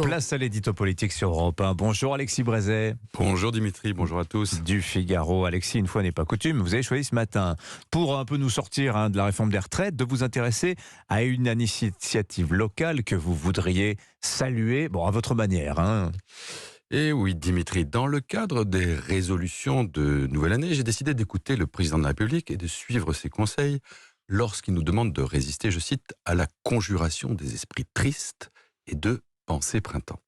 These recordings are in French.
Place à l'édito politique sur Europe 1. Bonjour Alexis Brézet. Bonjour Dimitri, bonjour à tous. Du Figaro. Alexis, une fois n'est pas coutume, vous avez choisi ce matin, pour un peu nous sortir de la réforme des retraites, de vous intéresser à une initiative locale que vous voudriez saluer, à votre manière. Et oui Dimitri, dans le cadre des résolutions de nouvelle année, j'ai décidé d'écouter le président de la République et de suivre ses conseils lorsqu'il nous demande de résister, je cite, à la conjuration des esprits tristes et de penser printemps.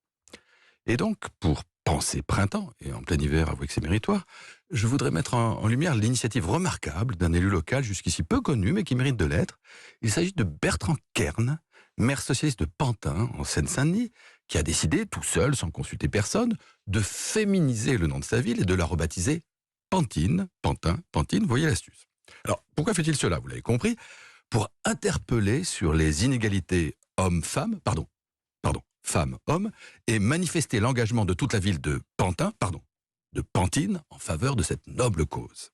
Et donc, pour penser printemps, et en plein hiver, avouez que c'est méritoire, je voudrais mettre en lumière l'initiative remarquable d'un élu local jusqu'ici peu connu, mais qui mérite de l'être. Il s'agit de Bertrand Kern, maire socialiste de Pantin, en Seine-Saint-Denis, qui a décidé, tout seul, sans consulter personne, de féminiser le nom de sa ville et de la rebaptiser Pantine. Pantin, Pantine, voyez l'astuce. Alors, pourquoi fait-il cela? Vous l'avez compris, pour interpeller sur les inégalités hommes-femmes, femmes-hommes, et manifester l'engagement de toute la ville de Pantine, en faveur de cette noble cause.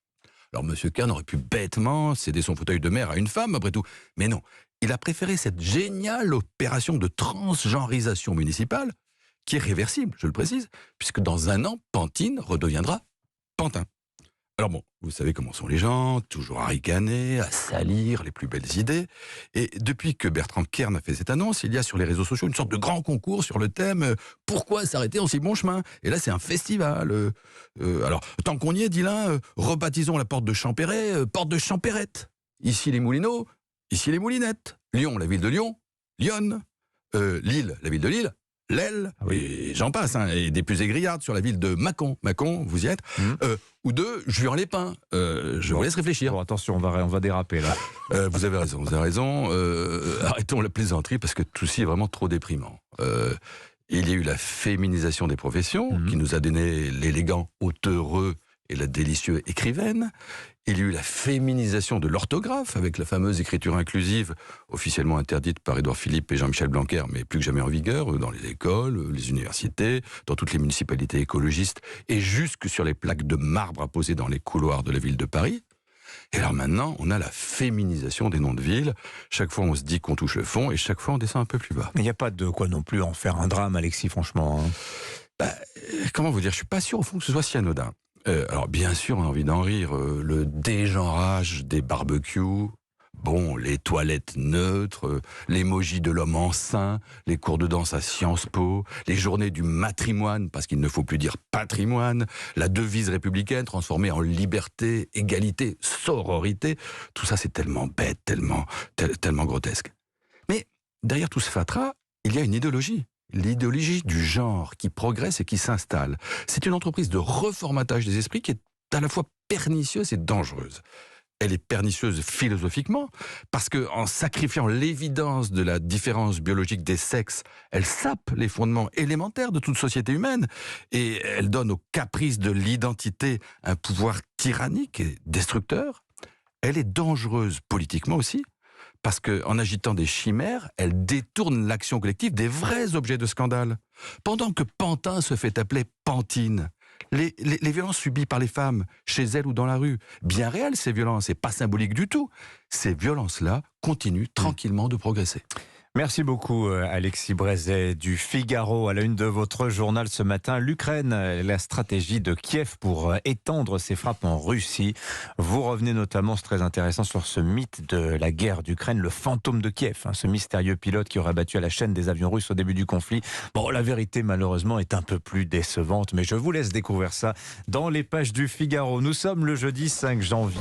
Alors, M. Kern aurait pu bêtement céder son fauteuil de maire à une femme, après tout. Mais non, il a préféré cette géniale opération de transgenrisation municipale, qui est réversible, je le précise, puisque dans un an, Pantine redeviendra Pantin. Alors bon, vous savez comment sont les gens, toujours à ricaner, à salir les plus belles idées. Et depuis que Bertrand Kern a fait cette annonce, il y a sur les réseaux sociaux une sorte de grand concours sur le thème « Pourquoi s'arrêter en si bon chemin ?» Et là, c'est un festival. Alors, tant qu'on y est, dit l'un, rebaptisons la porte de Champéret, porte de Champérette. Ici les Moulineaux, ici les Moulinettes. Lyon, la ville de Lyon, Lyon. Lille, la ville de Lille. L'Aile, oui. Et j'en passe, et des plus aigriardes sur la ville de Mâcon. Mâcon, vous y êtes. Ou de Juan-les-Pins. Je vous laisse réfléchir. Bon, attention, on va déraper là. Vous avez raison. Arrêtons la plaisanterie parce que tout ci est vraiment trop déprimant. Il y a eu la féminisation des professions qui nous a donné l'élégant auteureux et la délicieuse écrivaine. Il y a eu la féminisation de l'orthographe avec la fameuse écriture inclusive, officiellement interdite par Édouard Philippe et Jean-Michel Blanquer, mais plus que jamais en vigueur dans les écoles, les universités, dans toutes les municipalités écologistes et jusque sur les plaques de marbre apposées dans les couloirs de la ville de Paris. Et alors maintenant, on a la féminisation des noms de villes. Chaque fois, on se dit qu'on touche le fond et chaque fois, on descend un peu plus bas. Il n'y a pas de quoi non plus en faire un drame, Alexis, franchement. Comment vous dire, je suis pas sûr au fond que ce soit si anodin. Alors bien sûr, on a envie d'en rire. Le dégenrage des barbecues, les toilettes neutres, l'emoji de l'homme enceint, les cours de danse à Sciences Po, les journées du matrimoine, parce qu'il ne faut plus dire patrimoine, la devise républicaine transformée en liberté, égalité, sororité. Tout ça, c'est tellement bête, tellement grotesque. Mais derrière tout ce fatras, il y a une idéologie. L'idéologie du genre qui progresse et qui s'installe. C'est une entreprise de reformatage des esprits qui est à la fois pernicieuse et dangereuse. Elle est pernicieuse philosophiquement, parce qu'en sacrifiant l'évidence de la différence biologique des sexes, elle sape les fondements élémentaires de toute société humaine, et elle donne aux caprices de l'identité un pouvoir tyrannique et destructeur. Elle est dangereuse politiquement aussi, parce qu'en agitant des chimères, elle détourne l'action collective des vrais objets de scandale. Pendant que Pantin se fait appeler Pantine, les violences subies par les femmes, chez elles ou dans la rue, bien réelles ces violences, et pas symboliques du tout, ces violences-là continuent tranquillement de progresser. Merci beaucoup Alexis Brézet du Figaro. À la une de votre journal ce matin, l'Ukraine, la stratégie de Kiev pour étendre ses frappes en Russie. Vous revenez notamment, c'est très intéressant, sur ce mythe de la guerre d'Ukraine, le fantôme de Kiev, ce mystérieux pilote qui aurait battu à la chaîne des avions russes au début du conflit. La vérité malheureusement est un peu plus décevante, mais je vous laisse découvrir ça dans les pages du Figaro. Nous sommes le jeudi 5 janvier.